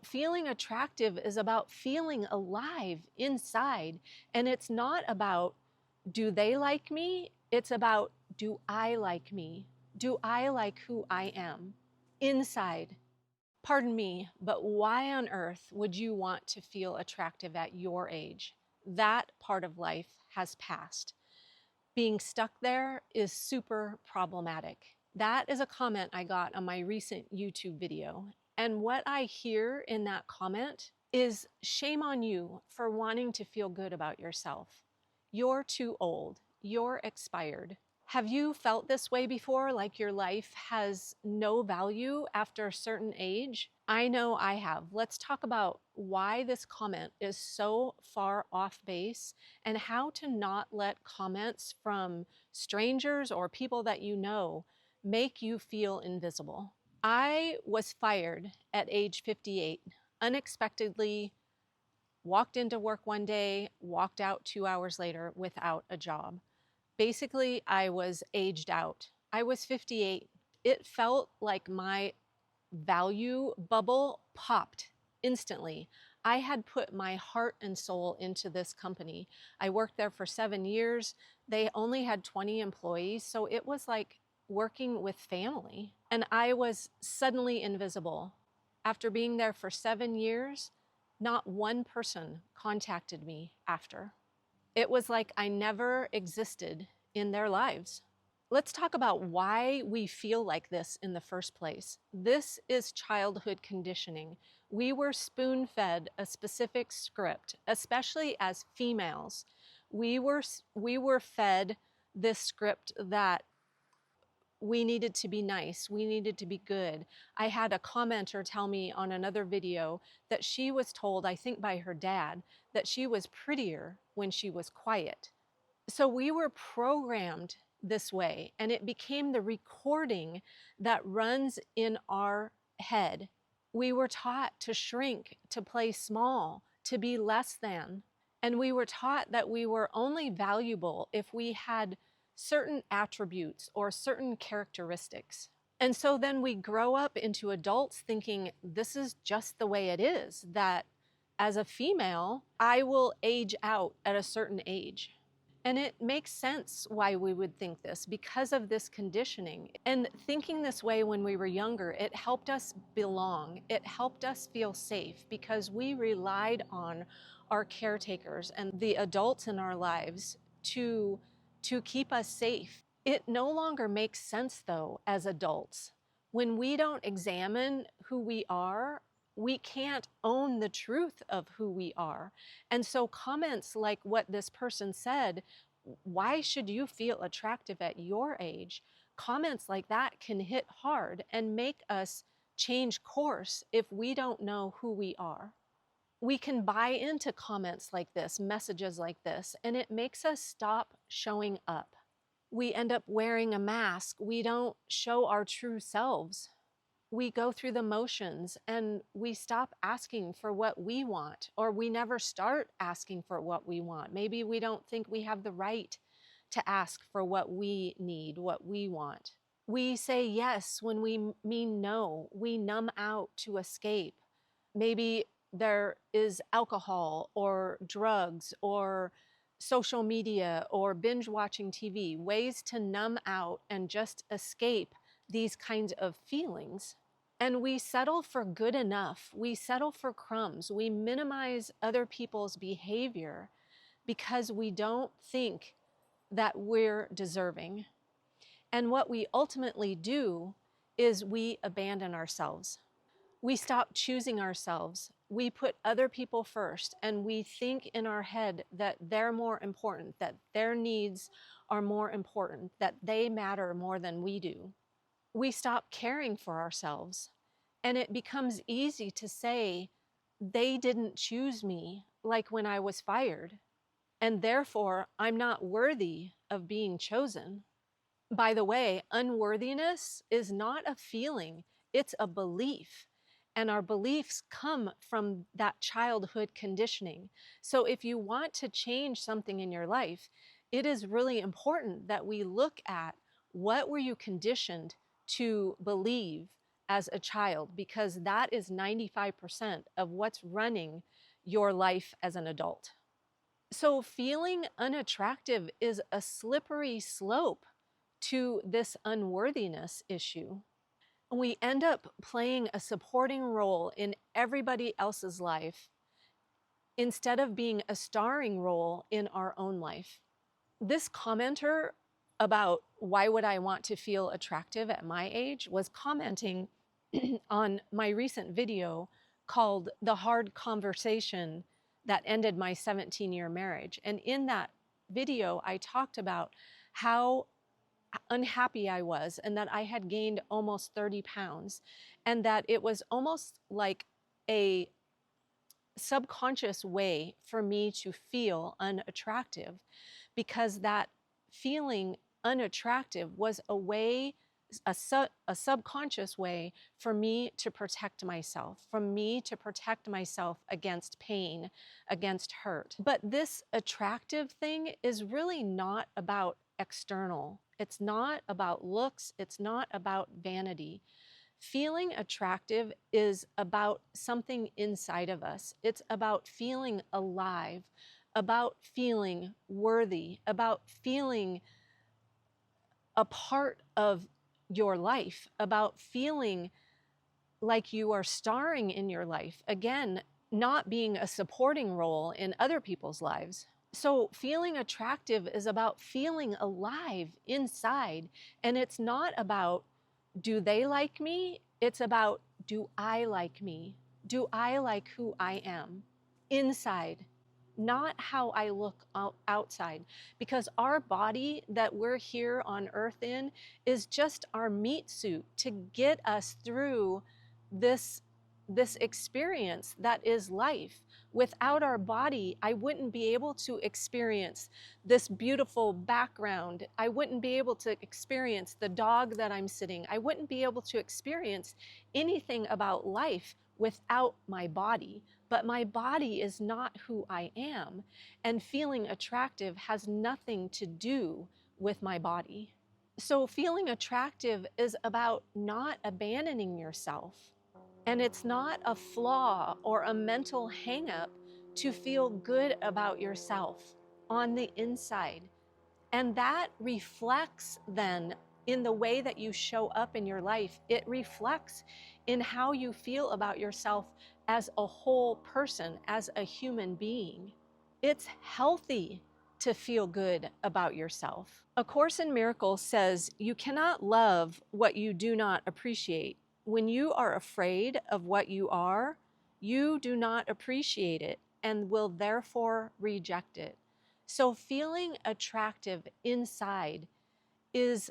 feeling attractive is about feeling alive inside. And it's not about, do they like me? It's about, do I like me? Do I like who I am inside? Pardon me, but why on earth would you want to feel attractive at your age? That part of life has passed. Being stuck there is super problematic. That is a comment I got on my recent YouTube video. And what I hear in that comment is, shame on you for wanting to feel good about yourself. You're too old. You're expired. Have you felt this way before, like your life has no value after a certain age? I know I have. Let's talk about why this comment is so far off base and how to not let comments from strangers or people that you know make you feel invisible. I was fired at age 58, unexpectedly. Walked into work one day, walked out 2 hours later without a job. Basically, I was aged out. I was 58. It felt like my value bubble popped instantly. I had put my heart and soul into this company. I worked there for 7 years. They only had 20 employees, so it was like working with family. And I was suddenly invisible. After being there for 7 years, not one person contacted me after. It was like I never existed in their lives. Let's talk about why we feel like this in the first place. This is childhood conditioning. We were spoon-fed a specific script, especially as females. We were fed this script that we needed to be nice, we needed to be good. I had a commenter tell me on another video that she was told, I think by her dad, that she was prettier when she was quiet. So we were programmed this way, and it became the recording that runs in our head. We were taught to shrink, to play small, to be less than. And we were taught that we were only valuable if we had certain attributes or certain characteristics. And so then we grow up into adults thinking this is just the way it is, that as a female, I will age out at a certain age. And it makes sense why we would think this because of this conditioning. And thinking this way when we were younger, it helped us belong. It helped us feel safe because we relied on our caretakers and the adults in our lives to keep us safe. It no longer makes sense though as adults. When we don't examine who we are, we can't own the truth of who we are. And so comments like what this person said, why should you feel attractive at your age? Comments like that can hit hard and make us change course if we don't know who we are. We can buy into comments like this, messages like this, and it makes us stop showing up. We end up wearing a mask. We don't show our true selves. We go through the motions and we stop asking for what we want, or we never start asking for what we want. Maybe we don't think we have the right to ask for what we need, what we want. We say yes when we mean no. We numb out to escape. Maybe there is alcohol or drugs or social media or binge watching TV, ways to numb out and just escape these kinds of feelings. And we settle for good enough. We settle for crumbs. We minimize other people's behavior because we don't think that we're deserving. And what we ultimately do is we abandon ourselves. We stop choosing ourselves. We put other people first, and we think in our head that they're more important, that their needs are more important, that they matter more than we do. We stop caring for ourselves, and it becomes easy to say, they didn't choose me, like when I was fired, and therefore I'm not worthy of being chosen. By the way, unworthiness is not a feeling, it's a belief. And our beliefs come from that childhood conditioning. So if you want to change something in your life, it is really important that we look at what were you conditioned to believe as a child, because that is 95% of what's running your life as an adult. So feeling unattractive is a slippery slope to this unworthiness issue. We end up playing a supporting role in everybody else's life instead of being a starring role in our own life. This commenter about why would I want to feel attractive at my age was commenting on my recent video called The Hard Conversation That Ended My 17-Year Marriage. And in that video, I talked about how unhappy I was and that I had gained almost 30 pounds and that it was almost like a subconscious way for me to feel unattractive, because that feeling unattractive was a way, a subconscious way for me to protect myself, against pain, against hurt. But this attractive thing is really not about external. It's not about looks. It's not about vanity. Feeling attractive is about something inside of us. It's about feeling alive, about feeling worthy, about feeling a part of your life, about feeling like you are starring in your life. Again, not being a supporting role in other people's lives. So feeling attractive is about feeling alive inside. And it's not about, do they like me? It's about, do I like me? Do I like who I am inside? Not how I look outside, because our body that we're here on earth in is just our meat suit to get us through this experience that is life. Without our body, I wouldn't be able to experience this beautiful background. I wouldn't be able to experience the dog that I'm sitting. I wouldn't be able to experience anything about life without my body. But my body is not who I am, and feeling attractive has nothing to do with my body. So feeling attractive is about not abandoning yourself. And it's not a flaw or a mental hang-up to feel good about yourself on the inside. And that reflects then in the way that you show up in your life. It reflects in how you feel about yourself as a whole person, as a human being. It's healthy to feel good about yourself. A Course in Miracles says, you cannot love what you do not appreciate. When you are afraid of what you are, you do not appreciate it and will therefore reject it. So feeling attractive inside is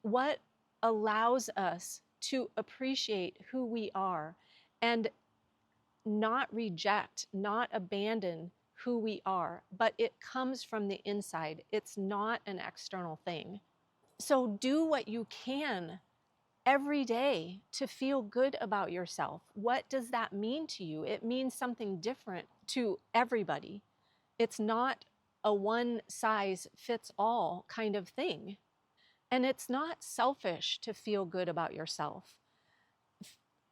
what allows us to appreciate who we are and not reject, not abandon who we are, but it comes from the inside. It's not an external thing. So do what you can every day to feel good about yourself. What does that mean to you? It means something different to everybody. It's not a one size fits all kind of thing. And it's not selfish to feel good about yourself.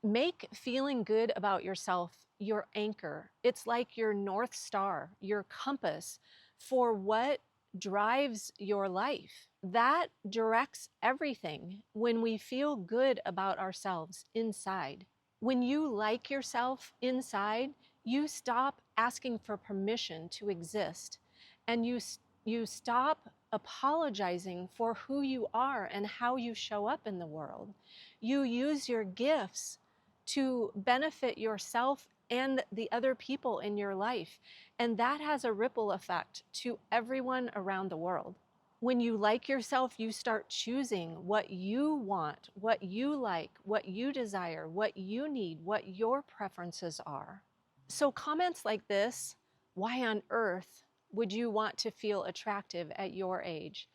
Make feeling good about yourself your anchor. It's like your North Star, your compass for what drives your life. That directs everything when we feel good about ourselves inside. When you like yourself inside, you stop asking for permission to exist, and you stop apologizing for who you are and how you show up in the world. You use your gifts to benefit yourself and the other people in your life, and that has a ripple effect to everyone around the world. When you like yourself, you start choosing what you want, what you like, what you desire, what you need, what your preferences are. So comments like this, why on earth would you want to feel attractive at your age?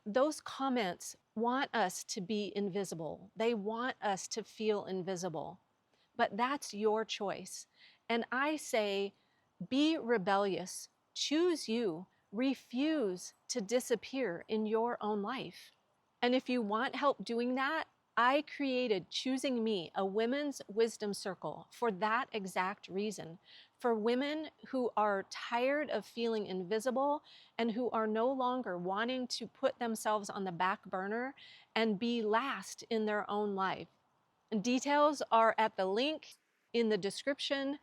Those comments want us to be invisible. They want us to feel invisible. But that's your choice. And I say, be rebellious. Choose you. Refuse to disappear in your own life. And if you want help doing that, I created Choosing Me, a women's wisdom circle, for that exact reason. For women who are tired of feeling invisible and who are no longer wanting to put themselves on the back burner and be last in their own life. And details are at the link in the description.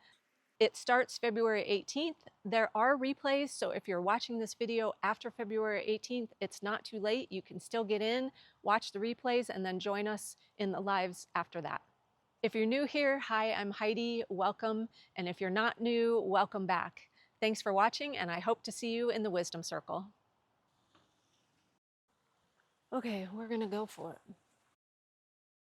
It starts February 18th. There are replays, so if you're watching this video after February 18th, it's not too late. You can still get in, watch the replays, and then join us in the lives after that. If you're new here, hi, I'm Heidi, welcome. And if you're not new, welcome back. Thanks for watching, and I hope to see you in the Wisdom Circle. Okay, we're gonna go for it.